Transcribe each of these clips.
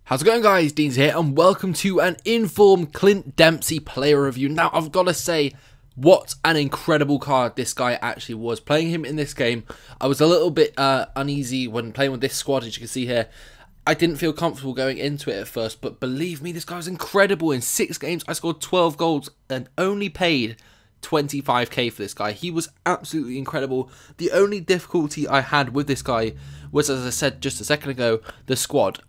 How's it going, guys? Deans here, and welcome to an informed Clint Dempsey player review. Now, I've got to say, what an incredible card this guy actually was. Playing him in this game, I was a little bit uneasy when playing with this squad, as you can see here. I didn't feel comfortable going into it at first, but believe me, this guy was incredible. In 6 games, I scored 12 goals and only paid 25k for this guy. He was absolutely incredible. The only difficulty I had with this guy was, as I said just a second ago, the squad.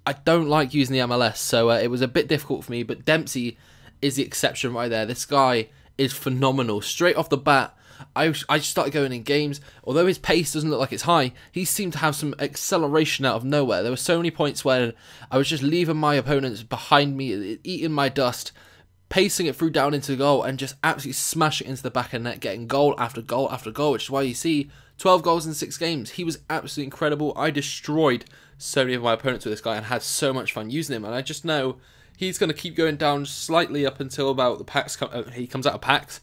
I don't like using the MLS, so it was a bit difficult for me, but Dempsey is the exception right there. This guy is phenomenal. Straight off the bat, I started going in games. Although his pace doesn't look like it's high, he seemed to have some acceleration out of nowhere. There were so many points where I was just leaving my opponents behind me, eating my dust, pacing it through down into the goal, and just absolutely smashing it into the back of the net, getting goal after goal after goal, which is why you see 12 goals in 6 games. He was absolutely incredible. I destroyed so many of my opponents with this guy and had so much fun using him, and I just know he's going to keep going down slightly up until about the packs he comes out of packs.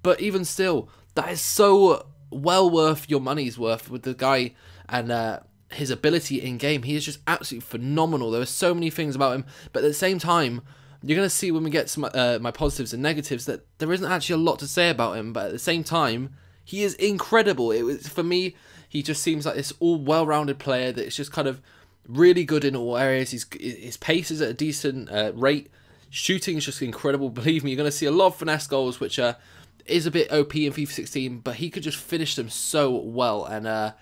But even still, that is so well worth your money's worth with the guy, and his ability in game. He is just absolutely phenomenal. There are so many things about him, but at the same time, you're going to see when we get to my positives and negatives that there isn't actually a lot to say about him, but at the same time, he is incredible. For me, he just seems like this all well-rounded player that's just kind of really good in all areas. His pace is at a decent rate. Shooting is just incredible. Believe me, you're going to see a lot of finesse goals, which is a bit OP in FIFA 16, but he could just finish them so well. And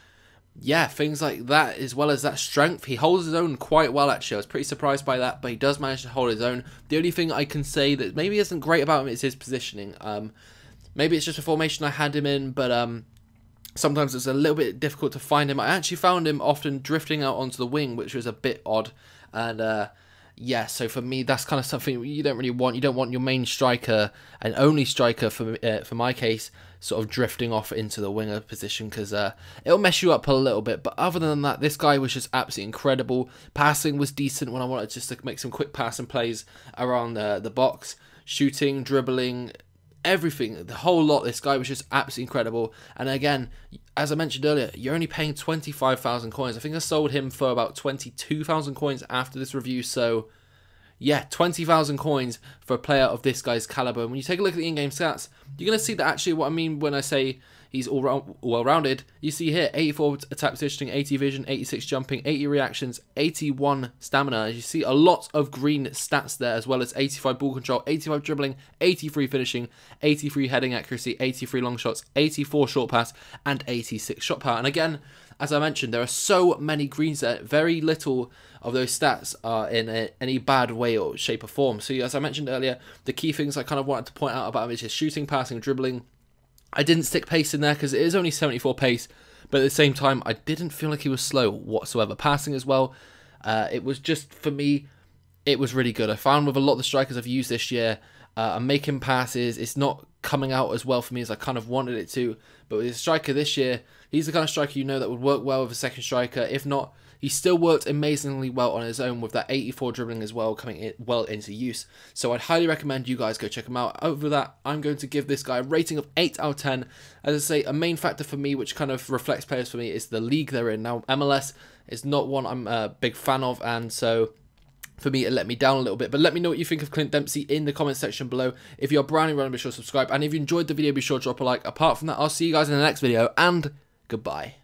yeah, things like that, as well as that strength. He holds his own quite well, actually. I was pretty surprised by that, but he does manage to hold his own. The only thing I can say that maybe isn't great about him is his positioning. Maybe it's just a formation I had him in, but sometimes it's a little bit difficult to find him. I actually found him often drifting out onto the wing, which was a bit odd. And yeah, so for me, that's kind of something you don't really want. You don't want your main striker and only striker, for my case, sort of drifting off into the winger position, because it'll mess you up a little bit. But other than that, this guy was just absolutely incredible. Passing was decent when I wanted just to make some quick passing plays around the box. Shooting, dribbling, everything, the whole lot. This guy was just absolutely incredible. And again, as I mentioned earlier, you're only paying 25,000 coins. I think I sold him for about 22,000 coins after this review. So yeah, 20,000 coins for a player of this guy's caliber. And when you take a look at the in-game stats, you're going to see that actually what I mean when I say he's all well-rounded. You see here, 84 attack positioning, 80 vision, 86 jumping, 80 reactions, 81 stamina. As you see, a lot of green stats there, as well as 85 ball control, 85 dribbling, 83 finishing, 83 heading accuracy, 83 long shots, 84 short pass, and 86 shot power. And again, as I mentioned, there are so many greens there. Very little of those stats are in any bad way or shape or form. So as I mentioned earlier, the key things I kind of wanted to point out about him is his shooting, passing, dribbling. I didn't stick pace in there because it is only 74 pace, but at the same time, I didn't feel like he was slow whatsoever. Passing as well, it was just, for me, it was really good. I found with a lot of the strikers I've used this year, I'm making passes. It's not coming out as well for me as I kind of wanted it to, but with a striker this year, he's the kind of striker you know that would work well with a second striker. If not, he still worked amazingly well on his own with that 84 dribbling as well coming well into use. So I'd highly recommend you guys go check him out. Over that, I'm going to give this guy a rating of 8 out of 10. As I say, a main factor for me, which kind of reflects players for me, is the league they're in. Now, MLS is not one I'm a big fan of, and so for me, it let me down a little bit. But let me know what you think of Clint Dempsey in the comment section below. If you're brand new, be sure to subscribe. And if you enjoyed the video, be sure to drop a like. Apart from that, I'll see you guys in the next video, and goodbye.